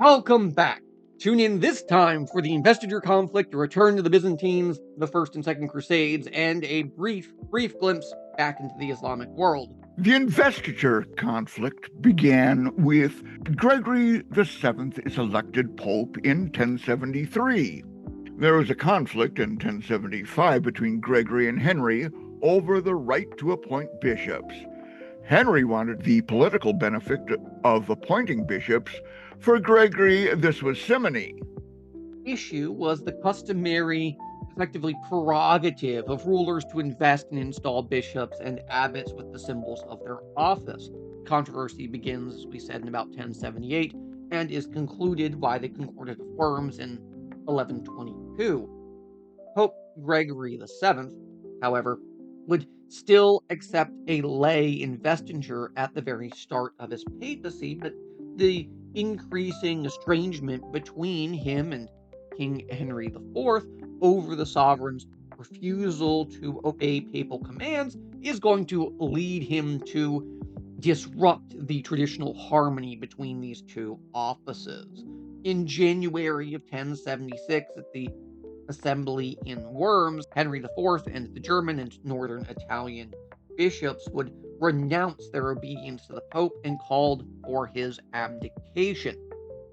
Welcome back. Tune in this time for the investiture conflict, a return to the Byzantines, the First and Second Crusades, and a brief glimpse back into the Islamic world. The investiture conflict began with Gregory VII is elected Pope in 1073. There was a conflict in 1075 between Gregory and Henry over the right to appoint bishops. Henry wanted the political benefit of appointing bishops. For Gregory, this was simony. The issue was the customary, effectively prerogative of rulers to invest and install bishops and abbots with the symbols of their office. Controversy begins, as we said, in about 1078 and is concluded by the Concordat of Worms in 1122. Pope Gregory VII, however, would still accept a lay investiture at the very start of his papacy, but the increasing estrangement between him and King Henry IV over the sovereign's refusal to obey papal commands is going to lead him to disrupt the traditional harmony between these two offices. In January of 1076, at the assembly in Worms, Henry IV and the German and Northern Italian bishops would renounce their obedience to the Pope and called for his abdication.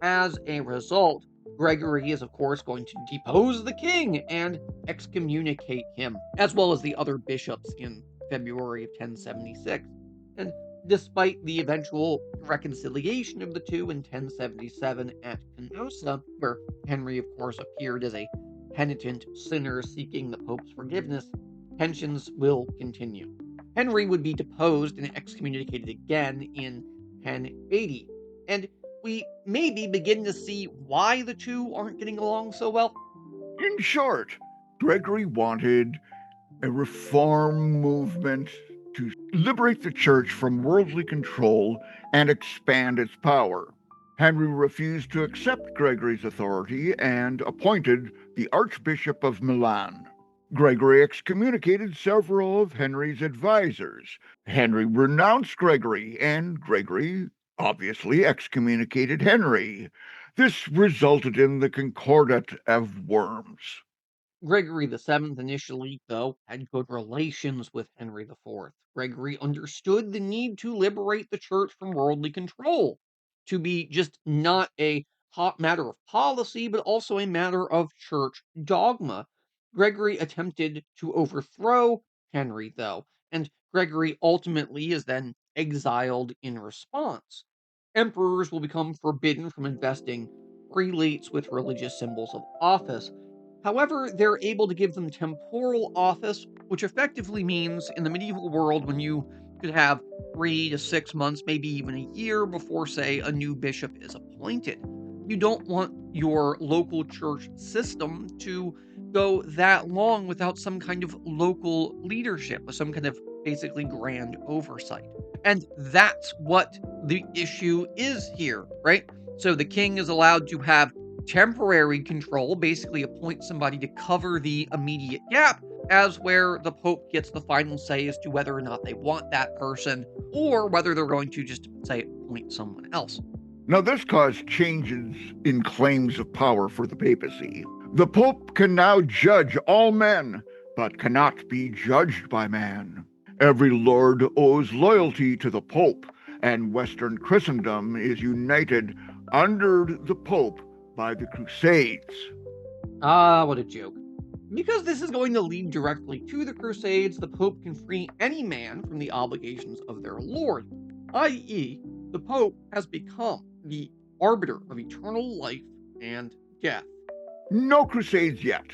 As a result, Gregory is, of course, going to depose the king and excommunicate him, as well as the other bishops in February of 1076. And despite the eventual reconciliation of the two in 1077 at Canossa, where Henry, of course, appeared as a penitent sinner seeking the Pope's forgiveness, tensions will continue. Henry would be deposed and excommunicated again in 1080, and we maybe begin to see why the two aren't getting along so well. In short, Gregory wanted a reform movement to liberate the church from worldly control and expand its power. Henry refused to accept Gregory's authority and appointed the Archbishop of Milan. Gregory excommunicated several of Henry's advisors. Henry renounced Gregory, and Gregory obviously excommunicated Henry. This resulted in the Concordat of Worms. Gregory VII initially, though, had good relations with Henry IV. Gregory understood the need to liberate the church from worldly control, to be just not a hot matter of policy, but also a matter of church dogma. Gregory attempted to overthrow Henry, though, and Gregory ultimately is then exiled in response. Emperors will become forbidden from investing prelates with religious symbols of office. However, they're able to give them temporal office, which effectively means in the medieval world, when you could have 3 to 6 months, maybe even a year before, say, a new bishop is appointed. You don't want your local church system to go that long without some kind of local leadership, with some kind of basically grand oversight. And that's what the issue is here, right? So the king is allowed to have temporary control, basically appoint somebody to cover the immediate gap, as where the Pope gets the final say as to whether or not they want that person, or whether they're going to just, say, appoint someone else. Now, this caused changes in claims of power for the papacy. The Pope can now judge all men, but cannot be judged by man. Every lord owes loyalty to the Pope, and Western Christendom is united under the Pope by the Crusades. Ah, what a joke. Because this is going to lead directly to the Crusades, the Pope can free any man from the obligations of their lord, i.e., the Pope has become the arbiter of eternal life and death. No Crusades yet.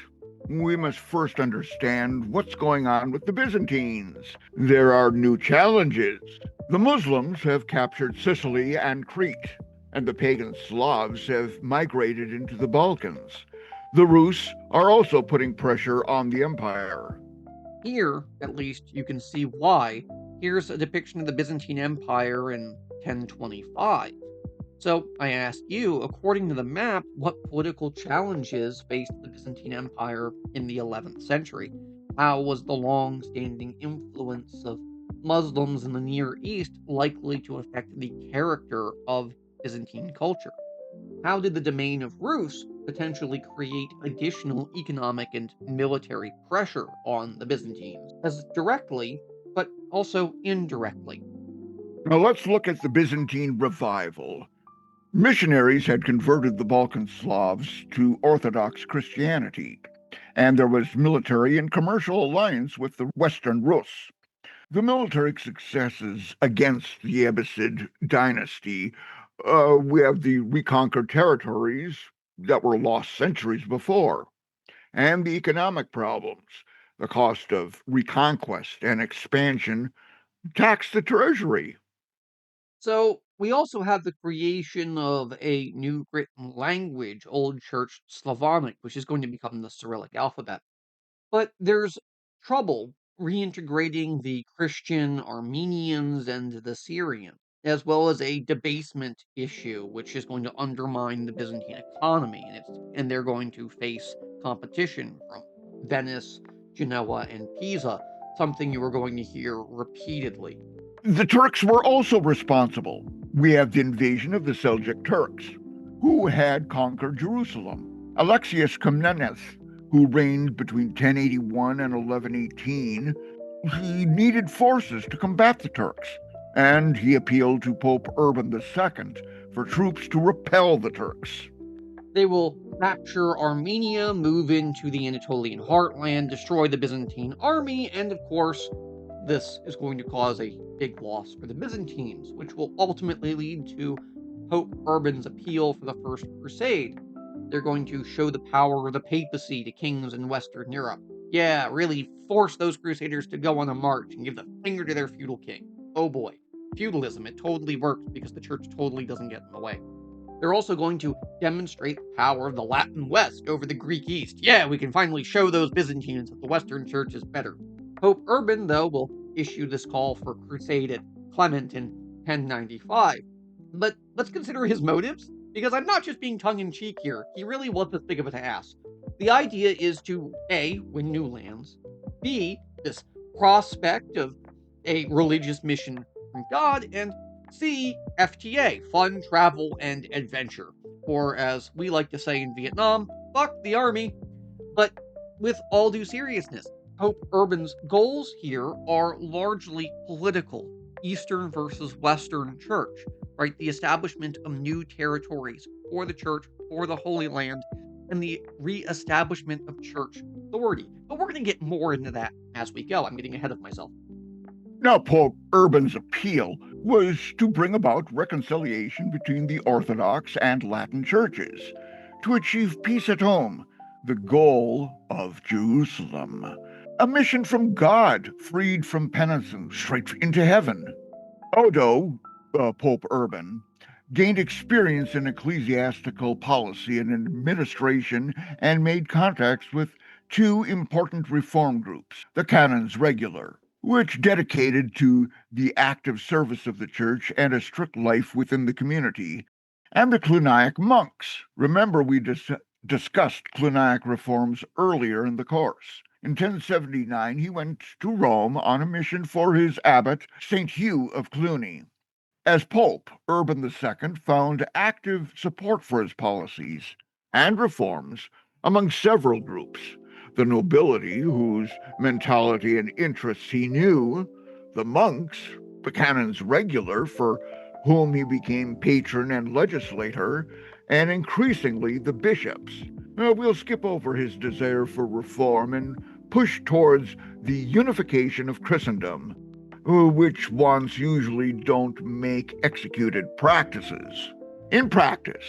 We must first understand what's going on with the Byzantines. There are new challenges. The Muslims have captured Sicily and Crete, and the pagan Slavs have migrated into the Balkans. The Rus are also putting pressure on the empire. Here, at least, you can see why. Here's a depiction of the Byzantine Empire in 1025. So I ask you, according to the map, what political challenges faced the Byzantine Empire in the 11th century? How was the long-standing influence of Muslims in the Near East likely to affect the character of Byzantine culture? How did the domain of Rus potentially create additional economic and military pressure on the Byzantines, as directly, but also indirectly? Now let's look at the Byzantine revival. Missionaries had converted the Balkan Slavs to Orthodox Christianity, and there was military and commercial alliance with the Western Rus. The military successes against the Abbasid dynasty, we have the reconquered territories that were lost centuries before, and the economic problems. The cost of reconquest and expansion taxed the treasury. So, we also have the creation of a new written language, Old Church Slavonic, which is going to become the Cyrillic alphabet. But there's trouble reintegrating the Christian Armenians and the Syrian, as well as a debasement issue, which is going to undermine the Byzantine economy, and they're going to face competition from Venice, Genoa, and Pisa, something you are going to hear repeatedly. The Turks were also responsible. We have the invasion of the Seljuk Turks, who had conquered Jerusalem. Alexius Comnenus, who reigned between 1081 and 1118, he needed forces to combat the Turks, and he appealed to Pope Urban II for troops to repel the Turks. They will capture Armenia, move into the Anatolian heartland, destroy the Byzantine army, and of course, this is going to cause a big loss for the Byzantines, which will ultimately lead to Pope Urban's appeal for the First Crusade. They're going to show the power of the papacy to kings in Western Europe. Yeah, really force those crusaders to go on a march and give the finger to their feudal king. Oh boy, feudalism, it totally works because the church totally doesn't get in the way. They're also going to demonstrate the power of the Latin West over the Greek East. Yeah, we can finally show those Byzantines that the Western Church is better. Pope Urban, though, will issue this call for crusade at Clement in 1095. But let's consider his motives, because I'm not just being tongue in cheek here. He really was this big of an ass. The idea is to A, win new lands, B, this prospect of a religious mission from God, and C, FTA, fun, travel, and adventure. Or as we like to say in Vietnam, fuck the army. But with all due seriousness, Pope Urban's goals here are largely political, Eastern versus Western Church, right? The establishment of new territories for the church, for the Holy Land, and the reestablishment of church authority. But we're going to get more into that as we go. I'm getting ahead of myself. Now, Pope Urban's appeal was to bring about reconciliation between the Orthodox and Latin churches, to achieve peace at home, the goal of Jerusalem, a mission from God, freed from penitence, straight into heaven. Odo, Pope Urban, gained experience in ecclesiastical policy and administration and made contacts with two important reform groups, the Canons Regular, which dedicated to the active service of the church and a strict life within the community, and the Cluniac monks. Remember, we discussed Cluniac reforms earlier in the course. In 1079, he went to Rome on a mission for his abbot, St. Hugh of Cluny. As Pope, Urban II found active support for his policies and reforms among several groups: the nobility, whose mentality and interests he knew; the monks, the canons regular, for whom he became patron and legislator; and increasingly the bishops. We'll skip over his desire for reform and push towards the unification of Christendom, which ones usually don't make executed practices. In practice,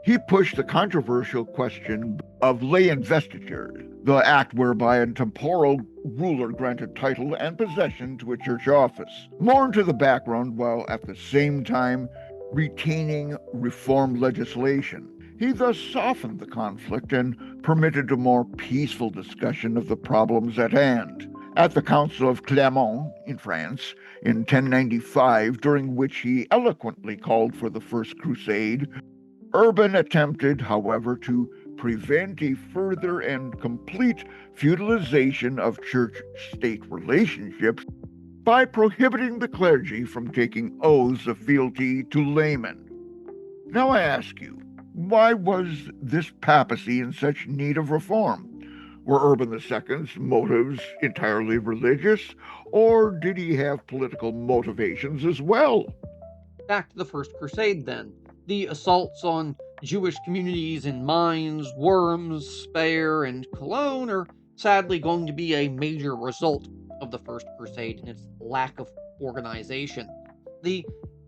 he pushed the controversial question of lay investiture, the act whereby a temporal ruler granted title and possession to a church office, more into the background while at the same time retaining reform legislation. He thus softened the conflict and permitted a more peaceful discussion of the problems at hand. At the Council of Clermont in France in 1095, during which he eloquently called for the First Crusade, Urban attempted, however, to prevent a further and complete feudalization of church-state relationships by prohibiting the clergy from taking oaths of fealty to laymen. Now I ask you, Why was this papacy in such need of reform? Were Urban II's motives entirely religious, or did he have political motivations as well? Back to the First Crusade, then. The assaults on Jewish communities in Mainz, Worms, Speyer, and Cologne are sadly going to be a major result of the First Crusade and its lack of organization. The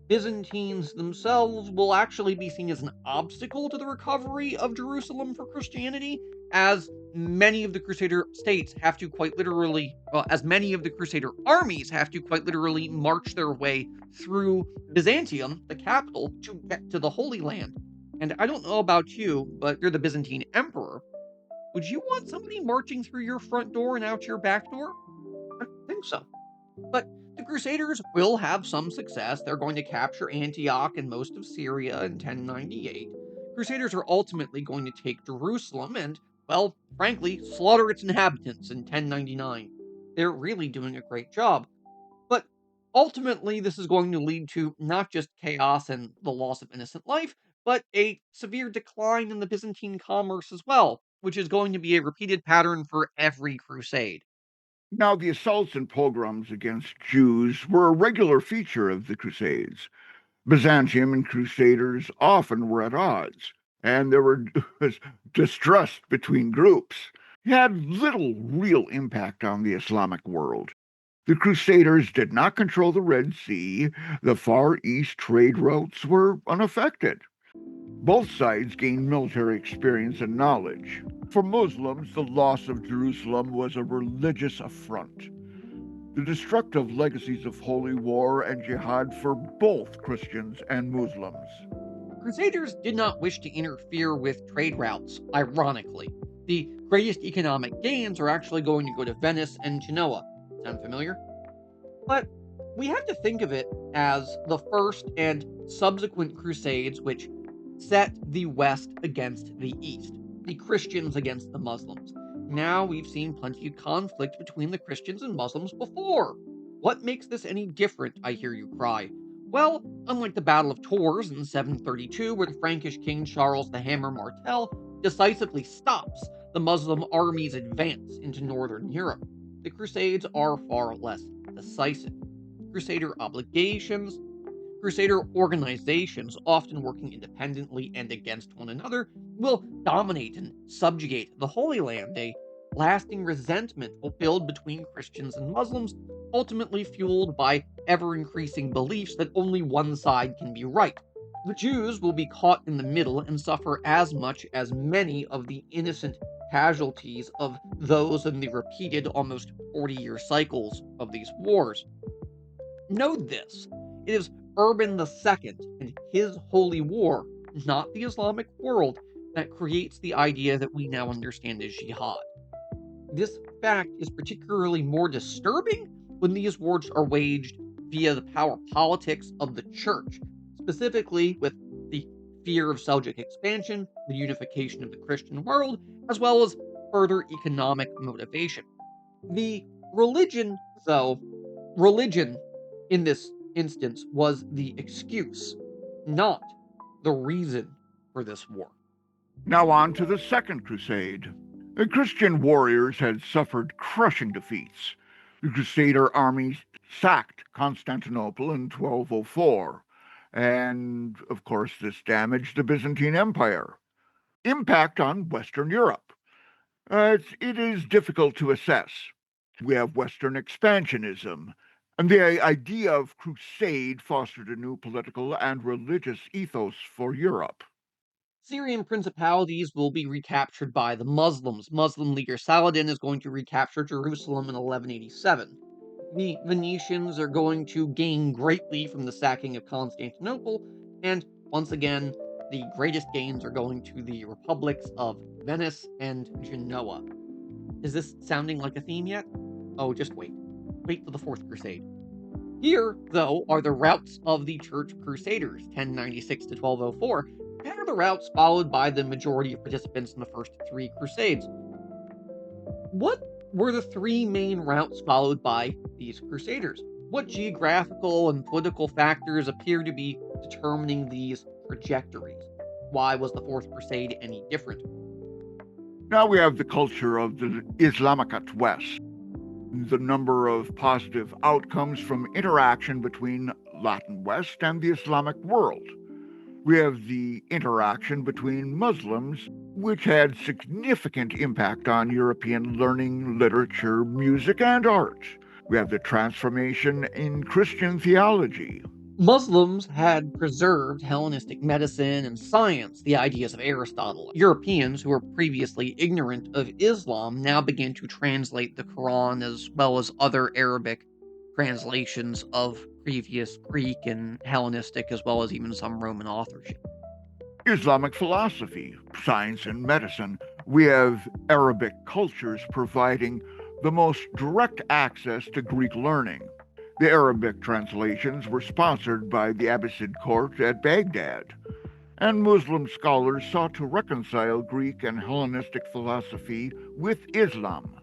Byzantines themselves will actually be seen as an obstacle to the recovery of Jerusalem for Christianity, as many of the Crusader states have to quite literally, well, as many of the Crusader armies have to quite literally march their way through Byzantium, the capital, to get to the Holy Land. And I don't know about you, but you're the Byzantine emperor. Would you want somebody marching through your front door and out your back door? I don't think so. But the Crusaders will have some success. They're going to capture Antioch and most of Syria in 1098. Crusaders are ultimately going to take Jerusalem and, well, frankly, slaughter its inhabitants in 1099. They're really doing a great job. But ultimately, this is going to lead to not just chaos and the loss of innocent life, but a severe decline in the Byzantine commerce as well, which is going to be a repeated pattern for every crusade. Now, the assaults and pogroms against Jews were a regular feature of the Crusades. Byzantium and Crusaders often were at odds, and there were distrust between groups. It had little real impact on the Islamic world. The Crusaders did not control the Red Sea. The Far East trade routes were unaffected. Both sides gained military experience and knowledge. For Muslims, the loss of Jerusalem was a religious affront. The destructive legacies of holy war and jihad for both Christians and Muslims. Crusaders did not wish to interfere with trade routes, ironically. The greatest economic gains are actually going to go to Venice and Genoa. Sound familiar? But we have to think of it as the first and subsequent crusades which set the West against the East, the Christians against the Muslims. Now we've seen plenty of conflict between the Christians and Muslims before. What makes this any different, I hear you cry? Well, unlike the Battle of Tours in 732, where the Frankish king Charles the Hammer Martel decisively stops the Muslim army's advance into northern Europe, the Crusades are far less decisive. Crusader obligations, Crusader organizations, often working independently and against one another, will dominate and subjugate the Holy Land. A lasting resentment will build between Christians and Muslims, ultimately fueled by ever increasing beliefs that only one side can be right. The Jews will be caught in the middle and suffer as much as many of the innocent casualties of those in the repeated almost 40-year cycles of these wars. Note this: it is Urban II and his holy war, not the Islamic world, that creates the idea that we now understand as jihad. This fact is particularly more disturbing when these wars are waged via the power politics of the church, specifically with the fear of Seljuk expansion, the unification of the Christian world, as well as further economic motivation. The religion, though, religion in this instance was the excuse, not the reason for this war. Now, on to the Second Crusade. The Christian warriors had suffered crushing defeats. The Crusader armies sacked Constantinople in 1204, and of course, this damaged the Byzantine Empire. Impact on Western Europe. It is difficult to assess. We have Western expansionism, and the idea of crusade fostered a new political and religious ethos for Europe. Syrian principalities will be recaptured by the Muslims. Muslim leader Saladin is going to recapture Jerusalem in 1187. The Venetians are going to gain greatly from the sacking of Constantinople, and once again, the greatest gains are going to the republics of Venice and Genoa. Is this sounding like a theme yet? Oh, just wait. Wait for the Fourth Crusade. Here, though, are the routes of the Church Crusaders, 1096 to 1204, and are the routes followed by the majority of participants in the first three Crusades. What were the three main routes followed by these Crusaders? What geographical and political factors appear to be determining these trajectories? why was the Fourth Crusade any different? Now we have the culture of the Islamicate West, the number of positive outcomes from interaction between Latin West and the Islamic world. We have the interaction between Muslims, which had significant impact on European learning, literature, music, and art. We have the transformation in Christian theology. Muslims had preserved Hellenistic medicine and science, the ideas of Aristotle. Europeans, who were previously ignorant of Islam, now began to translate the Quran as well as other Arabic translations of previous Greek and Hellenistic, as well as even some Roman authorship. Islamic philosophy, science, and medicine. We have Arabic cultures providing the most direct access to Greek learning. The Arabic translations were sponsored by the Abbasid court at Baghdad, and Muslim scholars sought to reconcile Greek and Hellenistic philosophy with Islam.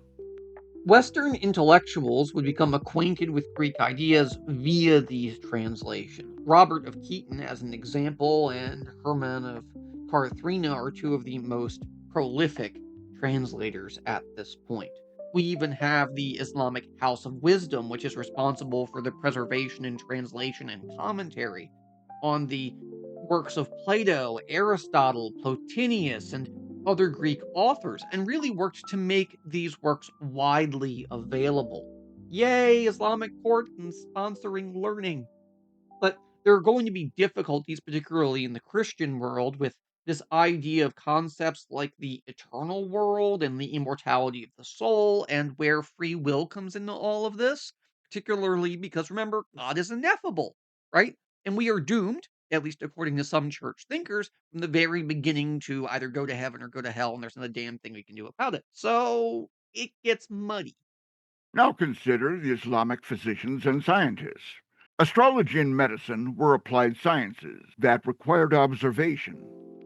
Western intellectuals would become acquainted with Greek ideas via these translations. Robert of Keaton, as an example, and Hermann of Carthagena are two of the most prolific translators at this point. We even have the Islamic House of Wisdom, which is responsible for the preservation and translation and commentary on the works of Plato, Aristotle, Plotinus, and other Greek authors, and really worked to make these works widely available. Yay, Islamic court and sponsoring learning. But there are going to be difficulties, particularly in the Christian world, with this idea of concepts like the eternal world and the immortality of the soul, and where free will comes into all of this. Particularly because remember, God is ineffable, right? And we are doomed, at least according to some church thinkers, from the very beginning to either go to heaven or go to hell, and there's not a damn thing we can do about it. So it gets muddy. Now consider the Islamic physicians and scientists. Astrology and medicine were applied sciences that required observation.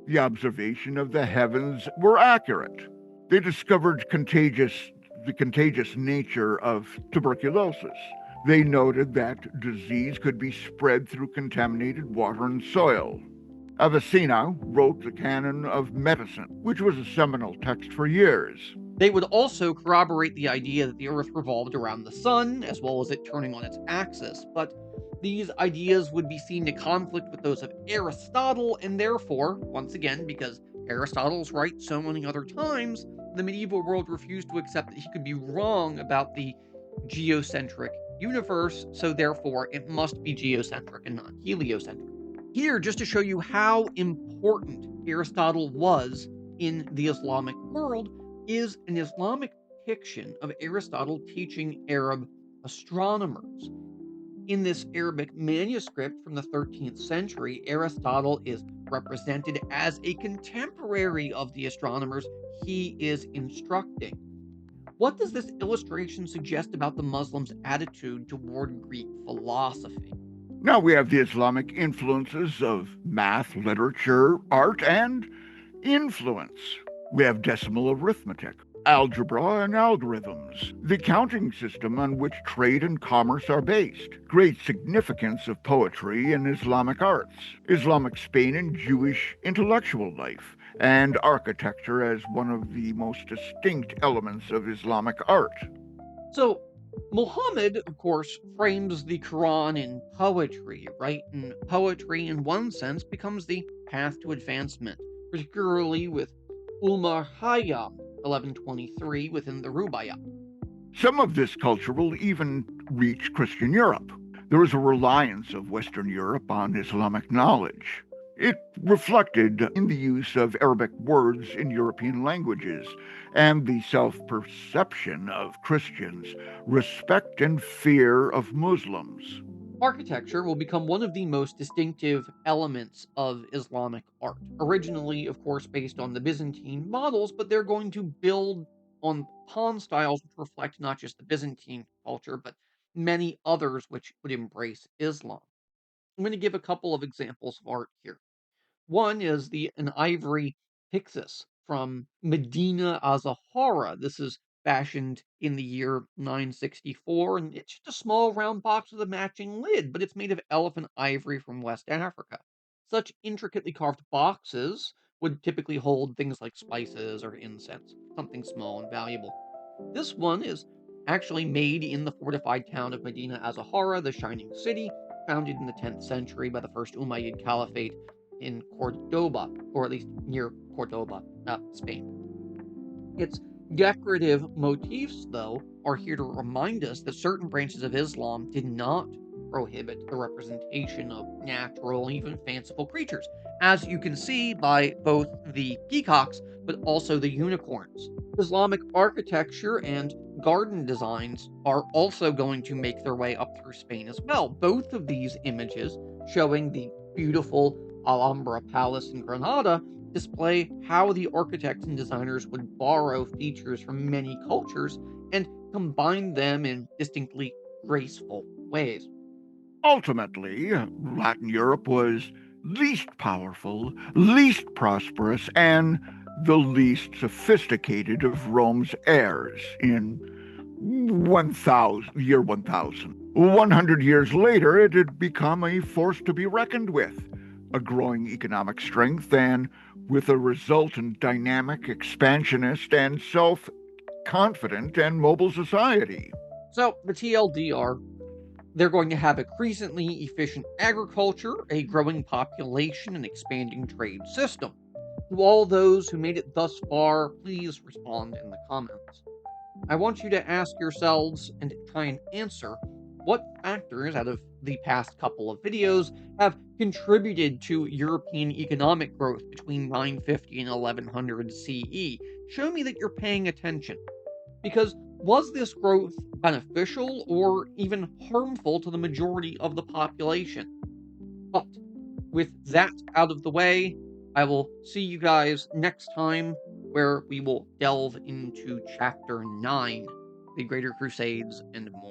The observation of the heavens were accurate. They discovered the contagious nature of tuberculosis. They noted that disease could be spread through contaminated water and soil. Avicenna wrote the Canon of Medicine, which was a seminal text for years. They would also corroborate the idea that the Earth revolved around the Sun, as well as it turning on its axis, but these ideas would be seen to conflict with those of Aristotle, and therefore, once again, because Aristotle's right so many other times, the medieval world refused to accept that he could be wrong about the geocentric universe, so therefore it must be geocentric and not heliocentric. Here, just to show you how important Aristotle was in the Islamic world, is an Islamic depiction of Aristotle teaching Arab astronomers. In this Arabic manuscript from the 13th century, Aristotle is represented as a contemporary of the astronomers he is instructing. What does this illustration suggest about the Muslims' attitude toward Greek philosophy? Now we have the Islamic influences of math, literature, art, and influence. We have decimal arithmetic, algebra, and algorithms, the counting system on which trade and commerce are based, great significance of poetry and Islamic arts, Islamic Spain and Jewish intellectual life, and architecture as one of the most distinct elements of Islamic art. So, Muhammad, of course, frames the Quran in poetry, right? And poetry, in one sense, becomes the path to advancement, particularly with Ulmar Hayyam, 1123, within the Rubaiyat. Some of this culture will even reach Christian Europe. There was a reliance of Western Europe on Islamic knowledge. It reflected in the use of Arabic words in European languages and the self perception of Christians, respect and fear of Muslims. Architecture will become one of the most distinctive elements of Islamic art. Originally, of course, based on the Byzantine models, but they're going to build on pawn styles which reflect not just the Byzantine culture, but many others which would embrace Islam. I'm going to give a couple of examples of art here. One is an ivory pyxis from Medina Azahara. This is fashioned in the year 964, and it's just a small round box with a matching lid, but it's made of elephant ivory from West Africa. such intricately carved boxes would typically hold things like spices or incense, something small and valuable. This one is actually made in the fortified town of Medina Azahara, the Shining City, founded in the 10th century by the first Umayyad Caliphate in Cordoba, or at least near Cordoba, Spain. Its decorative motifs, though, are here to remind us that certain branches of Islam did not prohibit the representation of natural, even fanciful creatures, as you can see by both the peacocks but also the unicorns. Islamic architecture and garden designs are also going to make their way up through Spain as well. Both of these images, showing the beautiful Alhambra Palace in Granada, display how the architects and designers would borrow features from many cultures and combine them in distinctly graceful ways. Ultimately, Latin Europe was least powerful, least prosperous, and the least sophisticated of Rome's heirs in 1000. 100 years later, it had become a force to be reckoned with, a growing economic strength, and with a resultant dynamic, expansionist, and self confident and mobile society. So, the TLDR, they're going to have increasingly efficient agriculture, a growing population, and expanding trade system. To all those who made it thus far, please respond in the comments. I want you to ask yourselves and try and answer what factors out of the past couple of videos have contributed to European economic growth between 950 and 1100 CE. Show me that you're paying attention. Because was this growth beneficial or even harmful to the majority of the population? But with that out of the way, I will see you guys next time where we will delve into Chapter 9, the Greater Crusades, and more.